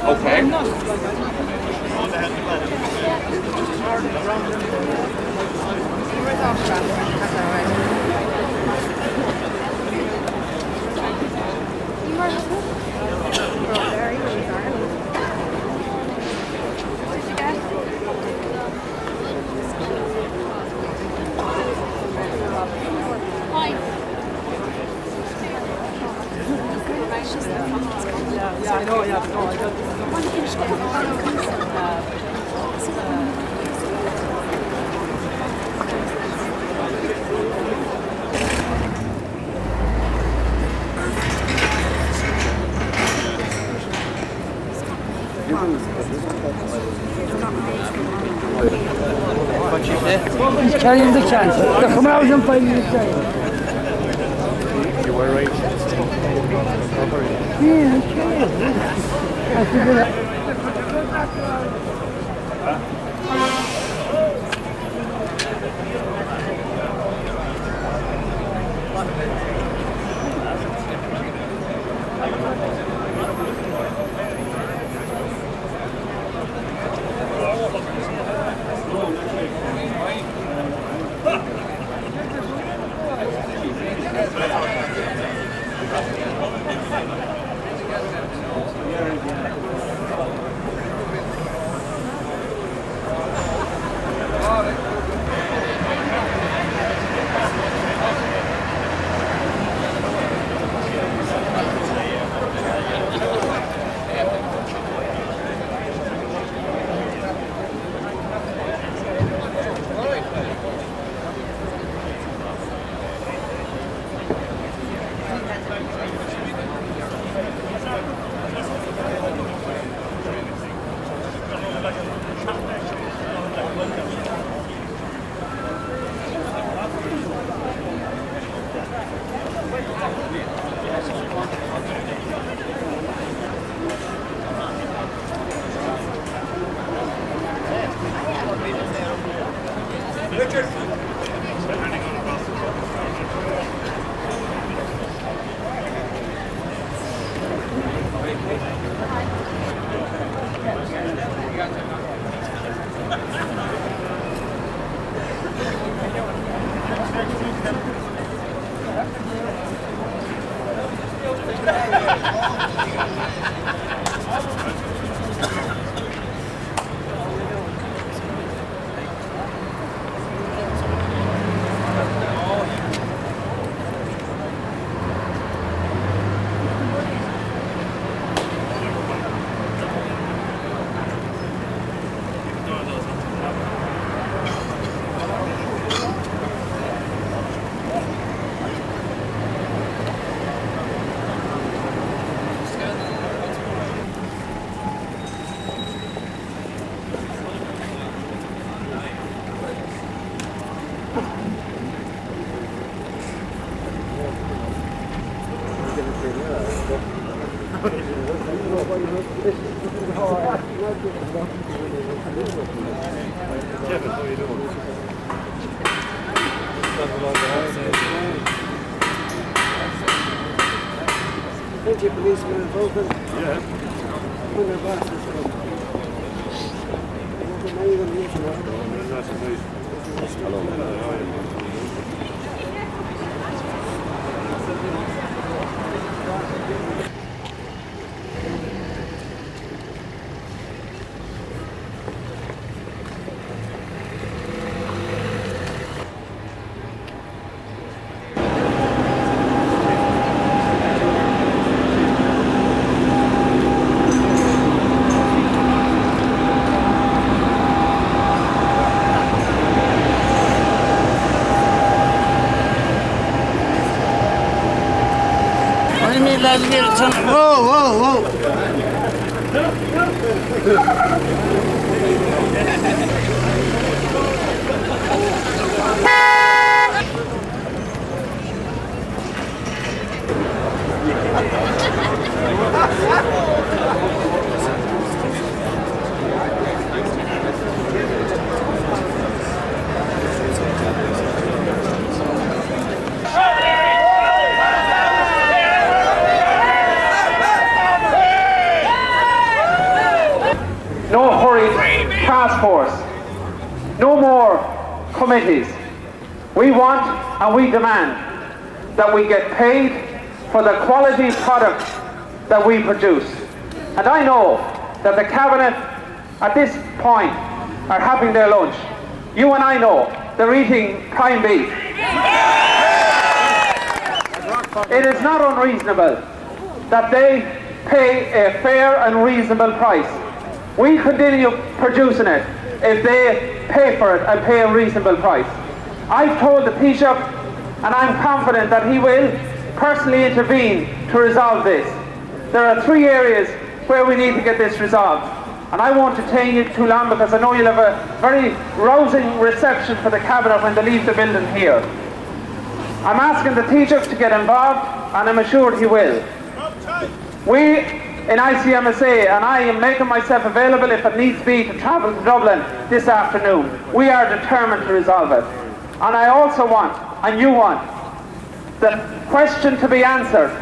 Okay. Carrying the chance. Come out and find me the chance. You were right. Yeah, I figured out. Plenty of policemen involved. Yeah. On their glasses. Now you're going to use Whoa, whoa, whoa. No. no more committees. We want and we demand that we get paid for the quality product that we produce. And I know that the Cabinet at this point are having their lunch. You and I know they're eating prime beef. It is not unreasonable that they pay a fair and reasonable price. We continue producing it if they pay for it and pay a reasonable price. I've told the Taoiseach, and I'm confident that he will personally intervene to resolve this. There are 3 areas where we need to get this resolved. And I won't detain you too long because I know you'll have a very rousing reception for the Cabinet when they leave the building here. I'm asking the Taoiseach to get involved, and I'm assured he will. We in ICMSA, and I am making myself available if it needs be to travel to Dublin this afternoon. We are determined to resolve it. And I also want, and you want, the question to be answered,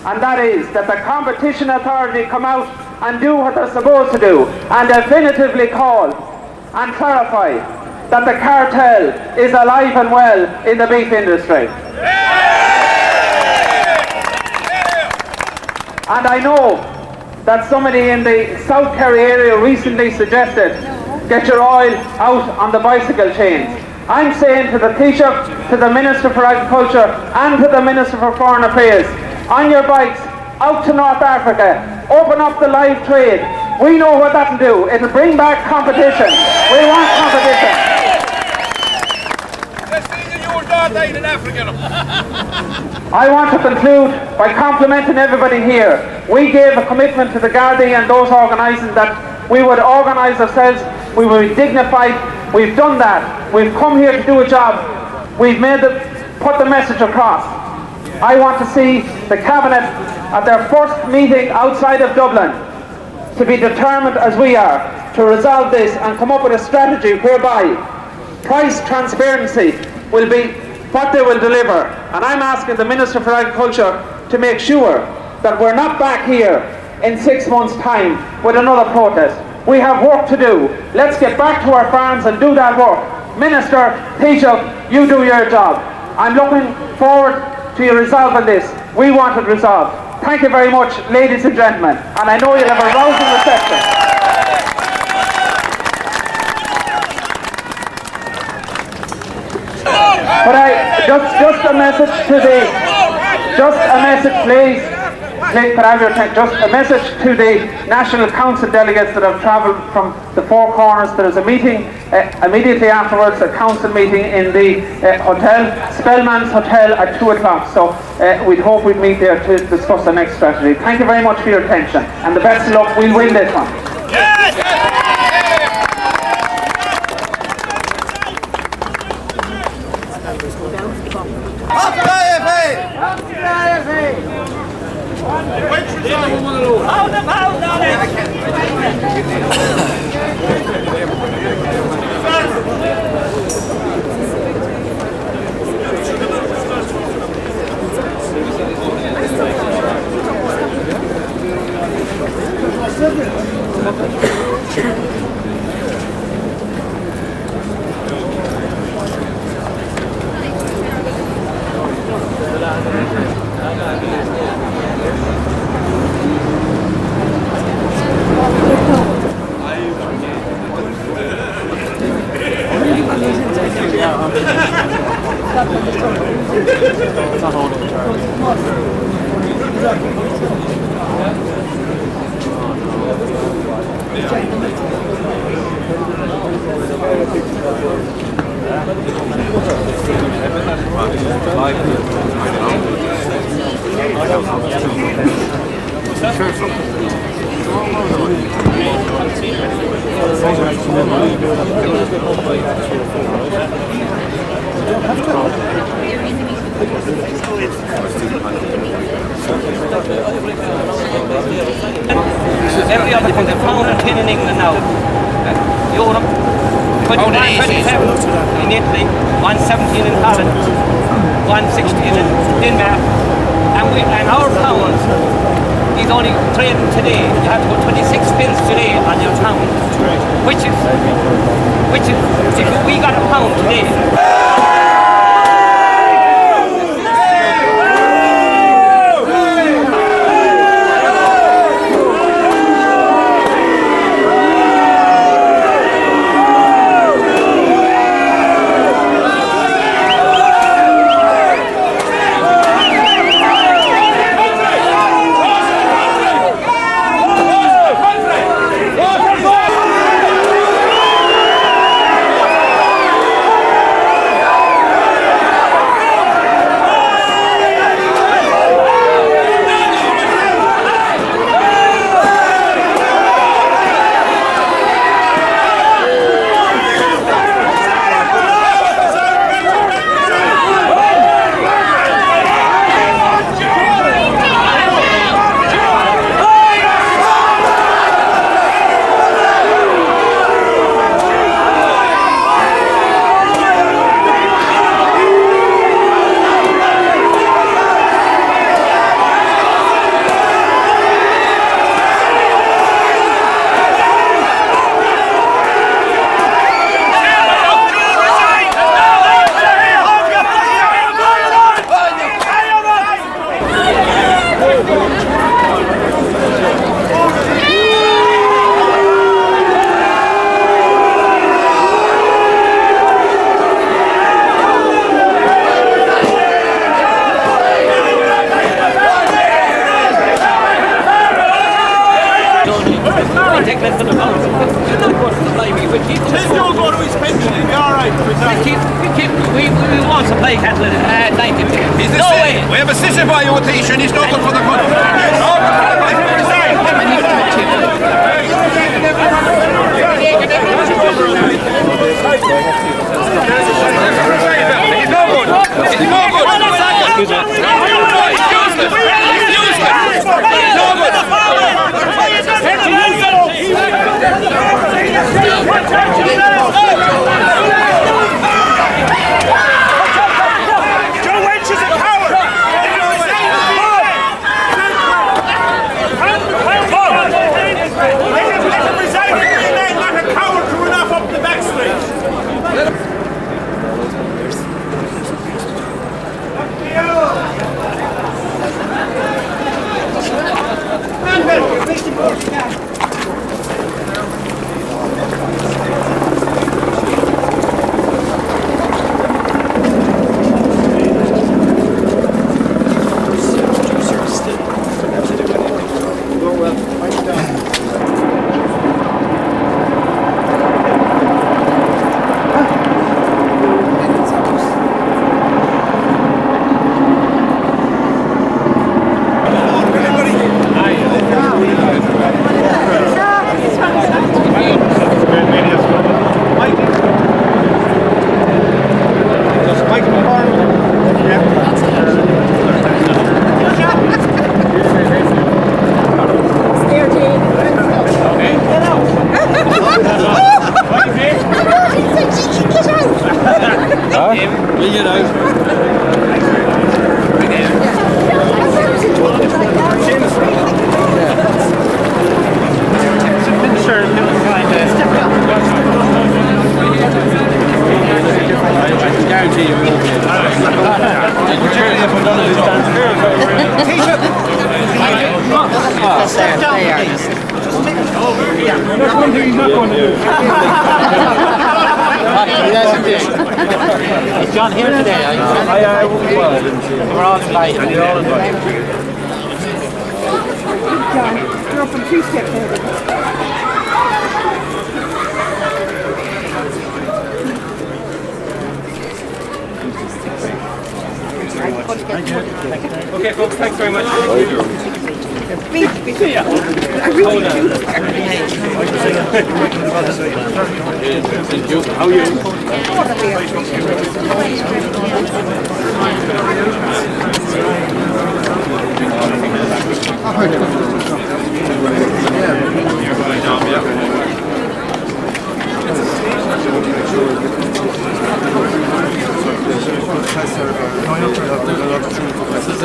and that is that the Competition Authority come out and do what they're supposed to do, and definitively call and clarify that the cartel is alive and well in the beef industry. And I know that somebody in the South Kerry area recently suggested, get your oil out on the bicycle chains. I'm saying to the Taoiseach, to the Minister for Agriculture and to the Minister for Foreign Affairs, on your bikes, out to North Africa, open up the live trade. We know what that'll do. It'll bring back competition. We want competition. I want to conclude by complimenting everybody here. We gave a commitment to the Gardaí and those organising that we would organise ourselves, we would be dignified. We've done that. We've come here to do a job. We've put the message across. I want to see the Cabinet at their first meeting outside of Dublin to be determined as we are to resolve this and come up with a strategy whereby price transparency will be what they will deliver. And I'm asking the Minister for Agriculture to make sure that we're not back here in 6 months' time with another protest. We have work to do. Let's get back to our farms and do that work. Minister, Taoiseach, you do your job. I'm looking forward to you resolving this. We want it resolved. Thank you very much, ladies and gentlemen. And I know you'll have a rousing reception. But just a message to the, please, could I have your attention? Just a message to the National Council delegates that have travelled from the four corners. There is a meeting immediately afterwards, a council meeting in the hotel, Spellman's Hotel at 2 o'clock. So we'd hope we'd meet there to discuss the next strategy. Thank you very much for your attention and the best of luck. We'll win this one. Every other country, pound and 10 in England now. Europe, 21.27 in Italy, 1.17 in Holland, 1.16 in Denmark, and our pound he's only trading today. You have to put 26 pence today on your pound, which is if we got a pound today. We want to play cattle at 90 minutes. He's the No same. way. We have a sister by your rotation. He's not good for the country. He's not good for the country. He's no good. He's no good. He's useless. He's useless. He's no good. Is John here today? I will be well. We're all invited. You're all invited. John, you're up on 2 steps over. Okay, folks, thanks very much. How are you? This is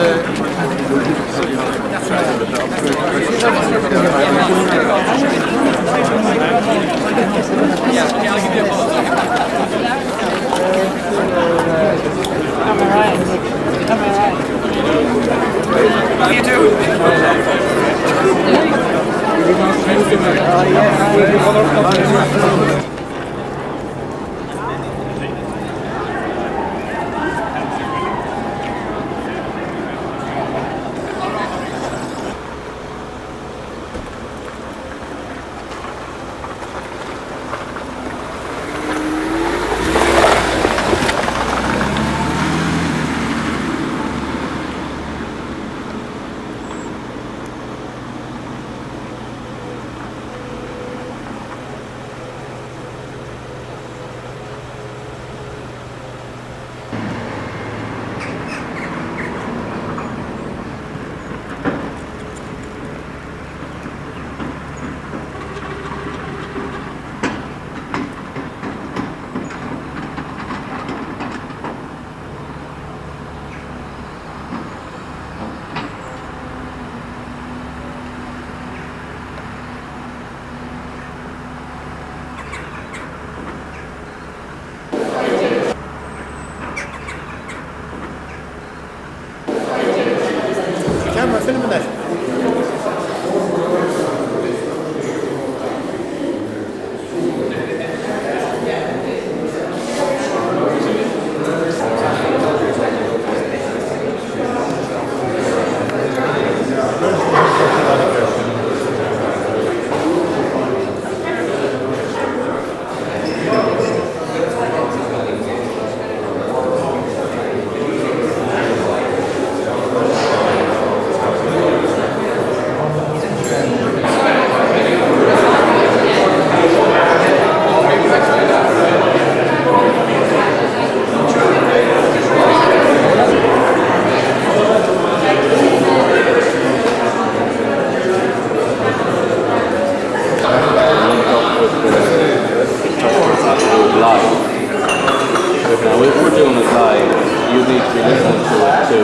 you need to be listening to it to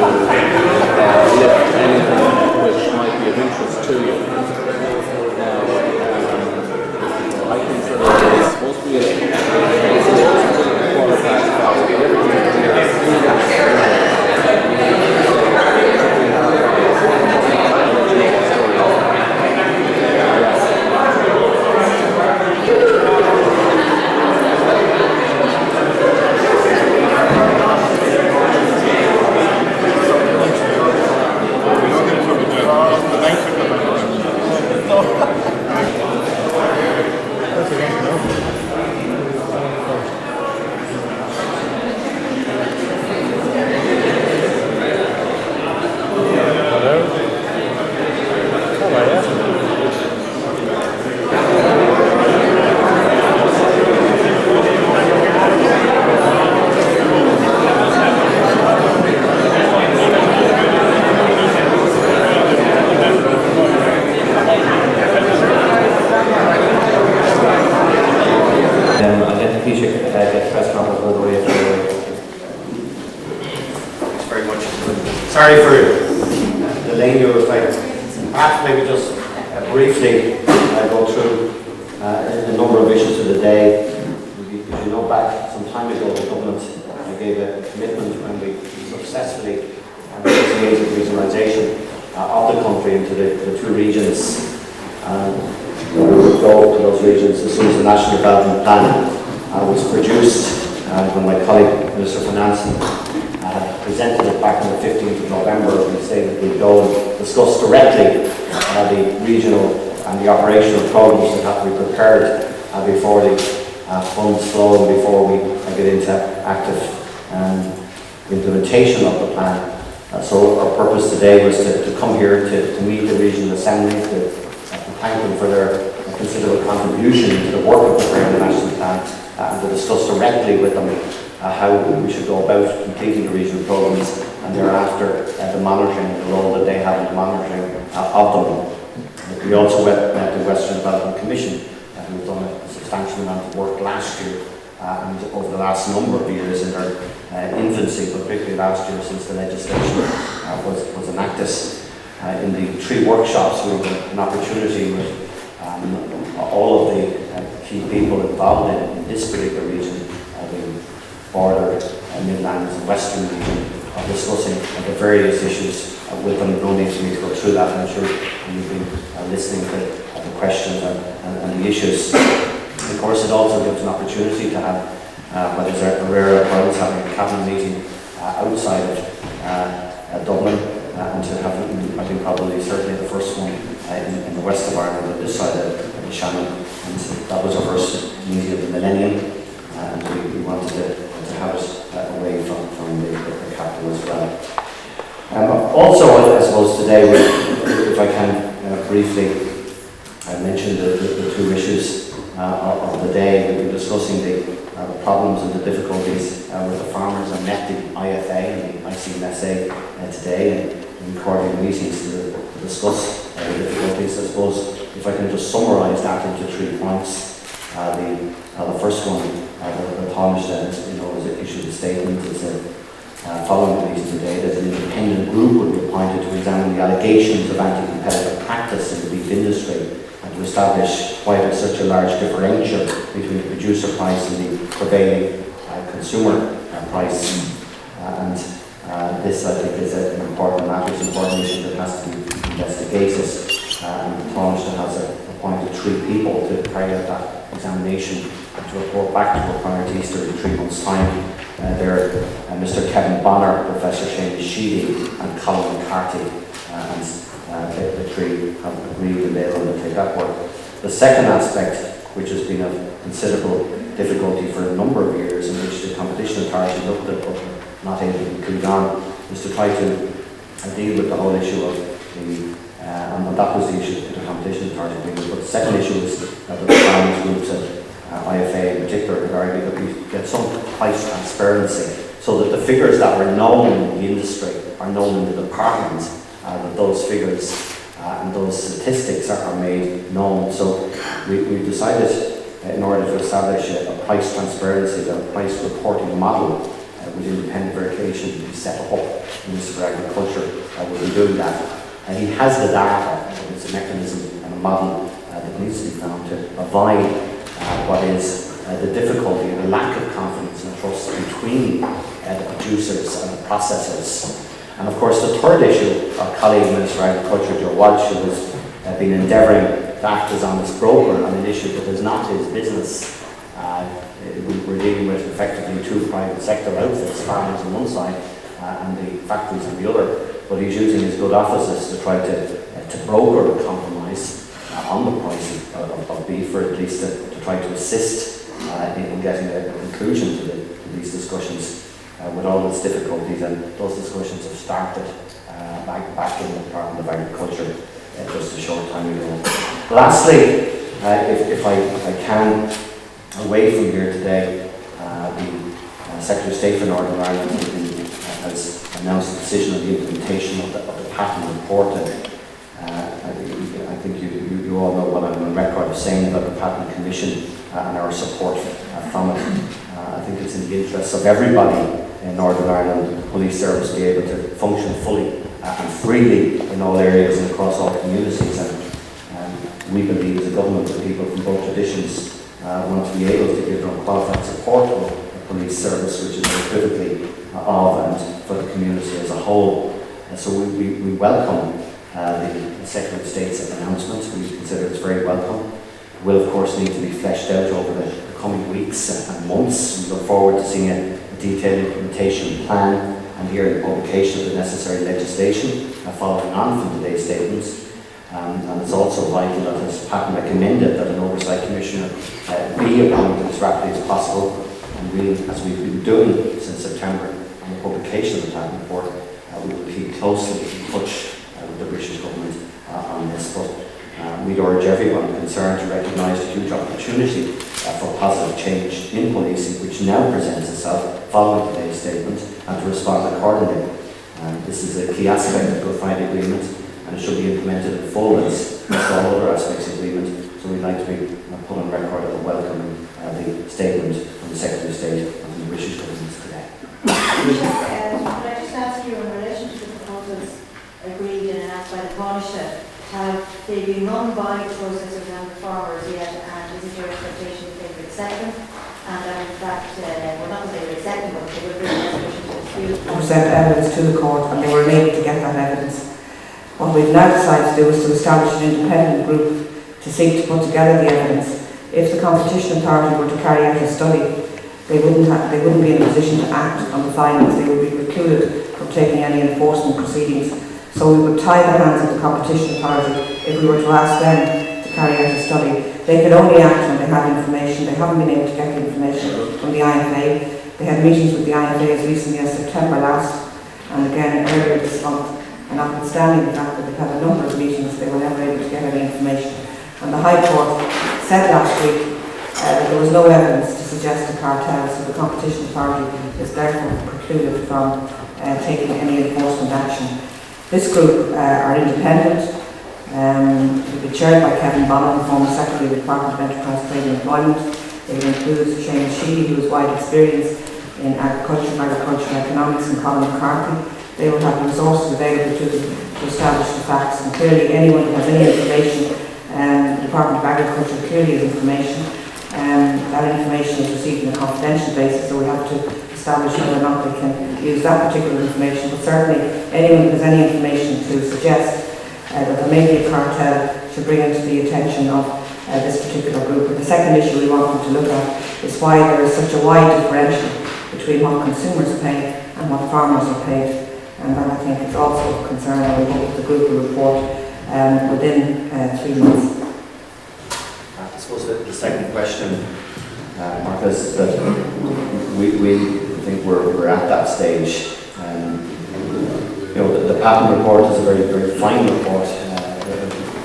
lift anything which might be of interest to you. Now, I consider it's supposed to be a quarter past 5. Everything Sorry for delaying your reflection. Perhaps maybe just briefly go through a number of issues of the day. If you know back some time ago, the government gave a commitment when we successfully initiated regionalisation of the country into the two regions. We would go to those regions as soon as the National Development Plan was produced. When my colleague, Minister of Finance, presented it back on the 15th of November, we say that we'd go and discuss directly the regional and the operational programs that have to be prepared before the funds flow and before we get into active implementation of the plan. So our purpose today was to come here to meet the regional assemblies, to thank them for their considerable contribution to the work of preparing the national plan, and to discuss directly with them how we should go about completing the regional programmes and thereafter the monitoring, the role that they have in the monitoring of them. We also met the Western Development Commission, who've done a substantial amount of work last year and over the last number of years in their infancy, but particularly last year since the legislation was enacted. In the 3 workshops, we had an opportunity with all of the key people involved in this particular region, the border, Midlands and Western region, discussing the various issues with them. No need for me to go through that, I'm sure you've been listening to the questions and the issues. Of course, it also gives an opportunity to have, what is a rare occurrence, having a cabinet meeting outside of Dublin, and to have, I think, probably certainly the first one in the west of Ireland, on this side of the Shannon. And so that was our first meeting of the millennium, and we wanted to have it away from the capital as well. Also, I suppose today, if I can briefly mention the 2 issues of the day. We've been discussing the problems and the difficulties with the farmers. I met the IFA and the ICMSA today in quarterly meetings to discuss the difficulties. I suppose if I can just summarise that into 3 points. The first one, the Thomas has issued a statement. It's following the meeting today that an independent group would be appointed to examine the allegations of anti-competitive practice in the beef industry and to establish why there's such a large differential between the producer price and the prevailing consumer price. This, I think, is an important matter. It's an important issue that has to be investigated. Thomas has appointed 3 people to carry out that examination and to report back to her prior to Easter in 3 months' time. They're Mr. Kevin Bonner, Professor Shane Sheedy, and Colin McCarthy, and the 3 have agreed and they'll undertake that work. The second aspect, which has been of considerable difficulty for a number of years, in which the Competition Authority looked at but not able to conclude on, is to try to deal with the whole issue of the and that was the issue that the Competition Authority dealt with. But the second issue is that the farmers groups at IFA in particular had argued that we get some price transparency so that the figures that were known in the industry are known in the department, that those figures and those statistics are made known. So we decided in order to establish a price transparency, a price reporting model with independent verification to be set up. The Minister for Agriculture will be doing that. He has the data. It's a mechanism and a model that needs to be found to avoid what is the difficulty and the lack of confidence and trust between the producers and the processors. And of course, the third issue, our colleague Minister for Agriculture, Joe Walsh, who has been endeavouring to act as honest broker on an issue that is not his business. We're dealing with effectively two private sector outfits, farmers on one side and the factories on the other. But he's using his good offices to try to broker a compromise on the price of beef, or at least to try to assist in getting a conclusion to these discussions with all its difficulties. And those discussions have started back in the Department of Agriculture just a short time ago. Lastly, if I can, away from here today, the Secretary of State for Northern Ireland has announced a decision on the implementation of the patent report. I think you all know what I'm on record of saying about the Patent Commission and our support from it. I think it's in the interests of everybody in Northern Ireland that the police service be able to function fully and freely in all areas and across all communities. And we believe as a government that people from both traditions want to be able to give them qualified support of the police service, which is critically of and for the community as a whole. And so we welcome the Secretary of State's announcement. We consider it's very welcome. It will of course need to be fleshed out over the coming weeks and months. We look forward to seeing a detailed implementation plan and hearing the publication of the necessary legislation following on from today's statements. And it's also vital that, as Pat recommended, that an oversight commissioner be appointed as rapidly as possible. And we, as we've been doing since September on the publication of the patent report, we will keep closely in touch with the British government on this. But we'd urge everyone concerned to recognise the huge opportunity for positive change in policing, which now presents itself following today's statement, and to respond accordingly. This is a key aspect of the Good Friday Agreement, and it should be implemented in full as all other aspects of the agreement. So we'd like to be put on record of welcoming the statement from the Secretary of State and from the British government today. Could I just ask you, in relation to the proposals agreed and announced by the Taoiseach, have they been run by the processors and the farmers yet, and is it your expectation that they will accept them? And in fact, we're not going to accept them, but they will bring a resolution to dispute. Present evidence to the court, and they were able to get that evidence. What we've now decided to do is to establish an independent group to seek to put together the evidence. If the Competition Authority were to carry out a study, they wouldn't be in a position to act on the findings. They would be precluded from taking any enforcement proceedings. So we would tie the hands of the Competition Authority if we were to ask them to carry out a study. They could only act when they had information. They haven't been able to get the information from the IFA. They had meetings with the IFA as recently as September last, and again earlier this month. And notwithstanding the fact that they've had a number of meetings, they were never able to get any information. And the High Court said last week that there was no evidence to suggest a cartel, so the Competition Authority is therefore precluded from taking any enforcement action. This group are independent. It will be chaired by Kevin Ballaghaderreen, former Secretary of the Department of Enterprise, Trade and Employment. It will include Shane Sheedy, who has wide experience in agriculture and economics, and Colin McCarthy. They will have resources available to them to establish the facts, and clearly anyone who has any information, the Department of Agriculture clearly has information. That information is received on a confidential basis, so we have to establish whether or not they can use that particular information. But certainly anyone who has any information to suggest that there may be a cartel should bring it to the attention of this particular group. And the second issue we want them to look at is why there is such a wide differential between what consumers pay and what farmers are paid. And that, I think, is also of concern, and we hope that the group will report within 3 months. I suppose the second question, Mark, is that we think we're at that stage. The patent report is a very, very fine report,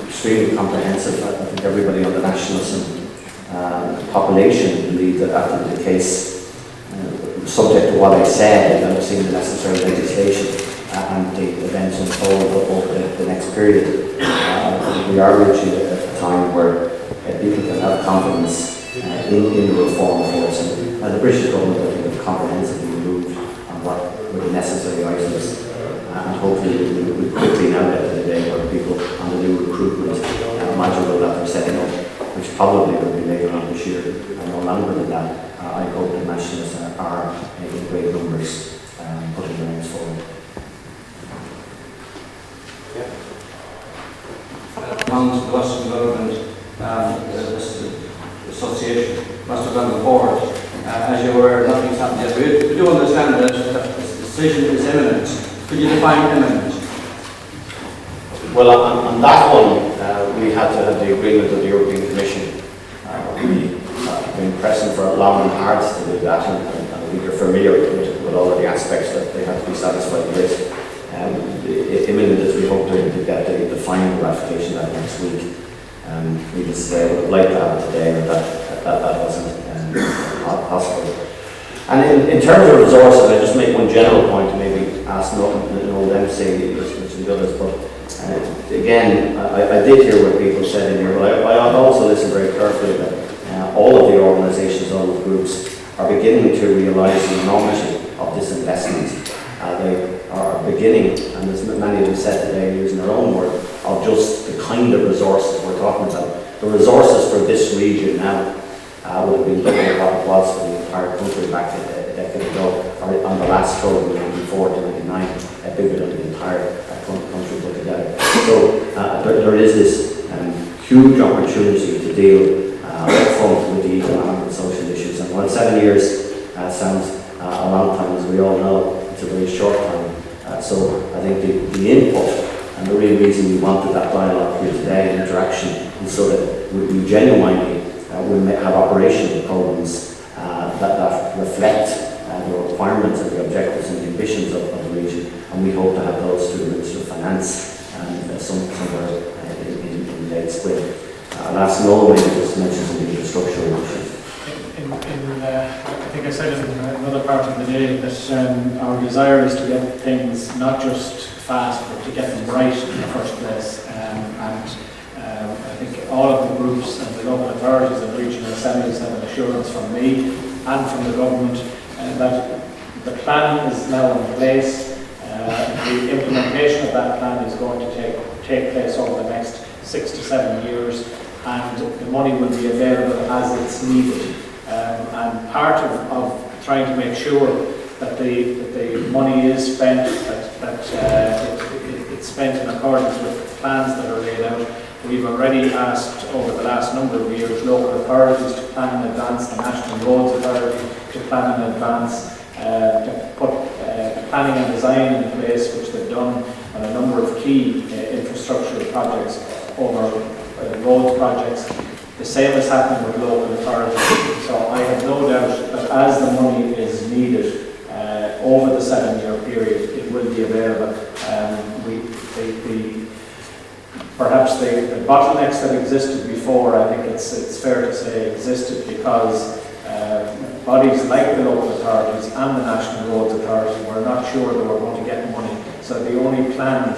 extremely comprehensive. I think everybody on the nationals and population believe that that will be the case. Subject to what I said, and I've seen the necessary legislation and the events unfold over the next period. We are reaching a time where people can have confidence in the reform force, and the British government, I think, have comprehensively moved work with the necessary items. And hopefully we quickly now get to the day where people on the new recruitment module that they're setting up, which probably will be later on this year and no longer than that. I hope the nationals are in great numbers putting their names forward. On Gloucester Development Association, must have done the board. As you're aware, nothing's happened yet. We do understand that the decision is imminent. Could you define imminent? Well, on that one, we had to have the agreement of the European Commission. We have been pressing for long and hard to do that, and I think you're familiar with all of the aspects that they have to be satisfied with. Imminent as we hope to get the final ratification that next week. We just would like to have it today, but that wasn't possible. And in terms of resources, I just make one general point to maybe ask Noel Dempsey, which and the others, but again, I did hear what people said in here, but I also listened very carefully that all of the organisations, all of the groups are beginning to realise the enormity of this investment. They are beginning, and as many of them said today, using their own word, of just the kind of resources we're talking about. The resources for this region now would have been double what it was for the entire country back a decade ago, or on the last stroke in 94 to 99, bigger than the entire country put together. So there is this huge opportunity to deal upfront with the economic and social issues. And while 7 years sounds a long time, as we all know, it's a very short time. So I think the input and the real reason we wanted that dialogue here today and interaction is so that we genuinely will have operational programs that reflect the requirements and the objectives and the ambitions of the region, and we hope to have those through the Minister of Finance somewhere in late spring. I'll ask Noel maybe just to mention some of the infrastructural issues. I think I said in another part of the day that our desire is to get things not just fast, but to get them right in the first place. I think all of the groups and the local authorities and regional assemblies have an assurance from me and from the government that the plan is now in place. The implementation of that plan is going to take place over the next 6 to 7 years, and the money will be available as it's needed. And part of trying to make sure that the money is spent, it's spent in accordance with plans that are laid out. We've already asked over the last number of years local authorities to plan in advance, the National Roads Authority to plan in advance, to put planning and design in place, which they've done on a number of key infrastructural projects over road projects. The same is happening with local authorities. So I have no doubt that as the money is needed over the 7-year period, it will be available. Perhaps the bottlenecks that existed before, I think it's fair to say existed because bodies like the local authorities and the National Roads Authority were not sure they were going to get money. So they only planned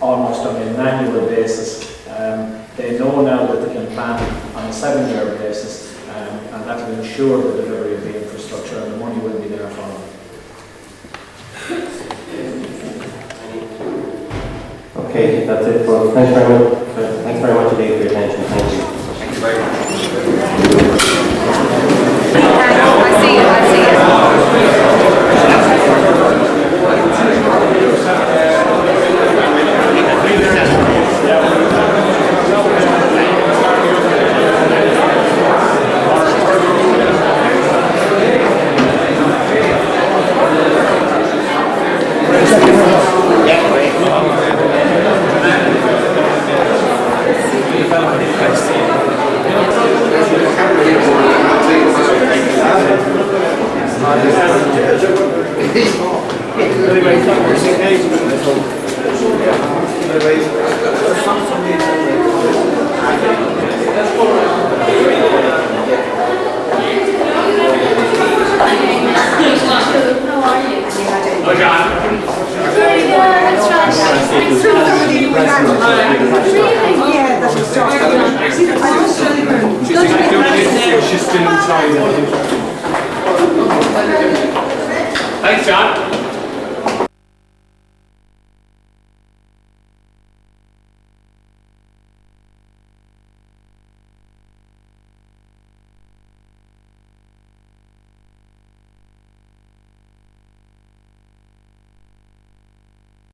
almost on an annual basis. They know now that they can plan on a 7-year basis, and that will ensure the delivery of the infrastructure, and the money will be there for them. Okay, that's it. Well, thanks very much indeed for your attention. Thank you. Thank you very much. I see you. Thanks, John.